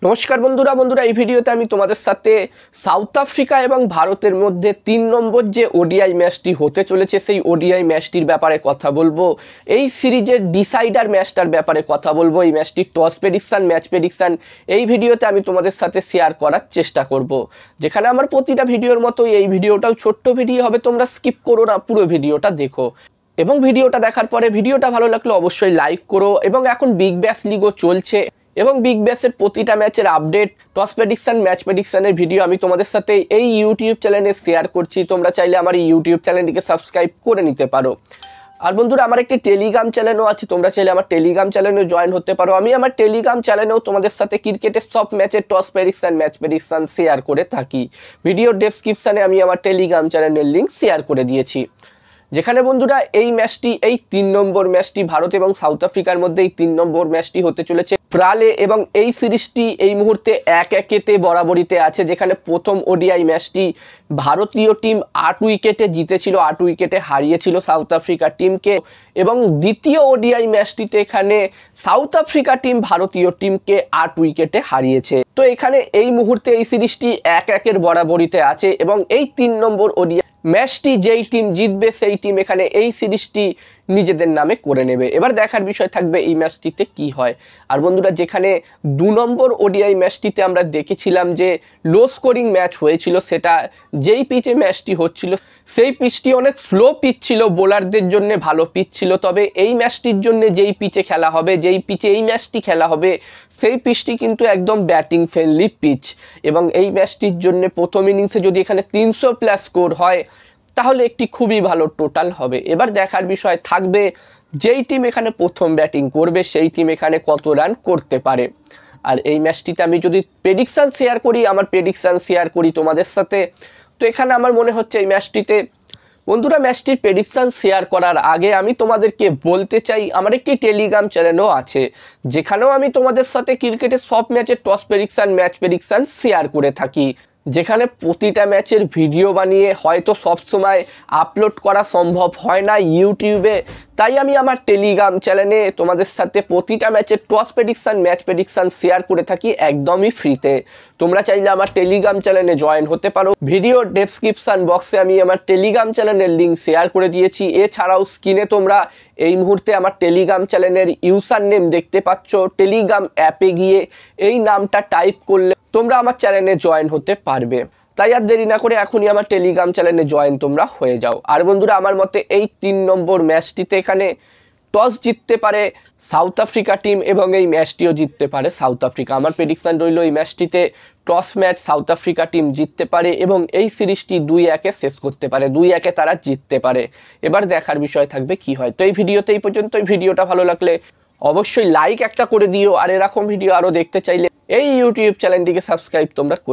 নমস্কার বন্ধুরা এই ভিডিওতে আমি তোমাদের সাথে সাউথ আফ্রিকা এবং ভারতের মধ্যে 3 নম্বর যে ওডিআই ম্যাচটি হতে চলেছে সেই ওডিআই ম্যাচটির ব্যাপারে কথা বলবো। এই সিরিজের ডিসাইডার ম্যাচটার ব্যাপারে কথা বলবো। এই ম্যাচটির টস প্রেডিকশন, ম্যাচ প্রেডিকশন এই ভিডিওতে আমি তোমাদের সাথে শেয়ার করার চেষ্টা করব। যেখানে আমার প্রতিটা ভিডিওর মতোই এই ভিডিওটাও ছোট্ট ভিডিও হবে, তোমরা স্কিপ করো না, পুরো ভিডিওটা দেখো। এবং ভিডিওটা দেখার পরে ভিডিওটা ভালো লাগলে অবশ্যই লাইক করো। এবং এখন বিগ ব্যাশ লিগও চলছে এবং বিগ ব্যাশের প্রতিটা ম্যাচের আপডেট, টস প্রেডিকশন, ম্যাচ প্রেডিকশনের ভিডিও আমি তোমাদের সাথে এই ইউটিউব চ্যানেলে শেয়ার করছি। তোমরা চাইলে আমার এই ইউটিউব চ্যানেলটিকে সাবস্ক্রাইব করে নিতে পারো। আর বন্ধুরা, আমার একটি টেলিগ্রাম চ্যানেলও আছে, তোমরা চাইলে আমার টেলিগ্রাম চ্যানেলেও জয়েন হতে পারো। আমি আমার টেলিগ্রাম চ্যানেলেও তোমাদের সাথে ক্রিকেটের সব ম্যাচের toss prediction, match prediction share করে থাকি। ভিডিও ডেসক্রিপশানে আমি আমার টেলিগ্রাম চ্যানেলের লিঙ্ক শেয়ার করে দিয়েছি। যেখানে বন্ধুরা এই ম্যাচটি, এই 3 নম্বর ম্যাচটি ভারত এবং সাউথ আফ্রিকার মধ্যে এই 3 নম্বর ম্যাচটি হতে চলেছে প্রালে, এবং এই সিরিজটি এই মুহূর্তে 1-1 বরাবরিতে আছে। যেখানে প্রথম ওডিআই ম্যাচটি ভারতীয় টিম 8 উইকেটে জিতেছিল, 8 উইকেটে হারিয়েছিল সাউথ আফ্রিকা টিমকে, এবং দ্বিতীয় ওডিআই ম্যাচটিতে এখানে সাউথ আফ্রিকা টিম ভারতীয় টিমকে 8 উইকেটে হারিয়েছে। তো এখানে এই মুহূর্তে এই সিরিজটি 1-1 বরাবরিতে আছে, এবং এই 3 নম্বর ওডিআই ম্যাচটি যেই টিম জিতবে সেই টিম এখানে এই সিরিজটি নিজেদের নামে করে নেবে। এবার দেখার বিষয় থাকবে এই ম্যাচটিতে কি হয়। আর বন্ধুরা, যেখানে 2 নম্বর ওডিআই ম্যাচটিতে আমরা দেখেছিলাম যে লো স্কোরিং ম্যাচ হয়েছিল, সেটা যেই পিচে ম্যাচটি হচ্ছিল সেই পিচটি অনেক স্লো পিচ ছিল, বোলারদের জন্য ভালো পিচ ছিল। তবে এই ম্যাচটির জন্য যেই পিচে খেলা হবে, যেই পিচে এই ম্যাচটি খেলা হবে, সেই পিচটি কিন্তু একদম ব্যাটিং ফ্রেন্ডলি পিচ, এবং এই ম্যাচটির জন্য প্রথম ইনিংসে যদি এখানে 300+ স্কোর হয় তাহলে একটি খুবই ভালো টোটাল হবে। এবার দেখার বিষয় থাকবে যেই টিম এখানে প্রথম ব্যাটিং করবে সেই টিম এখানে কত রান করতে পারে। আর এই ম্যাচটিতে আমি যদি প্রেডিকশান শেয়ার করি, আমার প্রেডিকশান শেয়ার করি তোমাদের সাথে, তো এখানে আমার মনে হচ্ছে এই ম্যাচটিতে বন্ধুরা, ম্যাচটির প্রেডিকশান শেয়ার করার আগে আমি তোমাদেরকে বলতে চাই আমার একটি টেলিগ্রাম চ্যানেলও আছে, যেখানেও আমি তোমাদের সাথে ক্রিকেটের সব ম্যাচের toss prediction, match prediction share করে থাকি। যেখানে প্রতিটা ম্যাচের ভিডিও বানিয়ে হয়তো সবসময় আপলোড করা সম্ভব হয় না ইউটিউবে, তাই আমি আমার টেলিগ্রাম চ্যানেলে তোমাদের সাথে প্রতিটা ম্যাচের toss prediction, match prediction share করে থাকি একদমই ফ্রিতে। তোমরা চাইলে আমার টেলিগ্রাম চ্যানেলে জয়েন হতে পারো। ভিডিও ডেসক্রিপশান বক্সে আমি আমার টেলিগ্রাম চ্যানেলের লিঙ্ক শেয়ার করে দিয়েছি। এছাড়াও স্ক্রিনে তোমরা এই মুহূর্তে আমার টেলিগ্রাম চ্যানেলের ইউজার নেম দেখতে পাচ্ছ। টেলিগ্রাম অ্যাপে গিয়ে এই নামটা টাইপ করলে তোমরা আমার চ্যানেলে জয়েন হতে পারবে। তাই আর দেরি না করে এখনই আমার টেলিগ্রাম চ্যানেলে জয়েন তোমরা হয়ে যাও। আর বন্ধুরা, আমার মতে এই 3 নম্বর ম্যাচটিতে এখানে টস জিততে পারে সাউথ আফ্রিকা টিম, এবং এই ম্যাচটিও জিততে পারে সাউথ আফ্রিকা। আমার প্রেডিকশান রইল এই ম্যাচটিতে toss match South Africa team জিততে পারে, এবং এই সিরিজটি 2-1 শেষ করতে পারে, 2-1 তারা জিততে পারে। এবার দেখার বিষয় থাকবে কি হয়। তো এই ভিডিওতে এই পর্যন্ত। এই ভিডিওটা ভালো লাগলে অবশ্যই লাইক একটা করে দিও, আর এরকম ভিডিও আরও দেখতে চাইলে এই ইউটিউব চ্যানেলটিকে সাবস্ক্রাইব তোমরা করে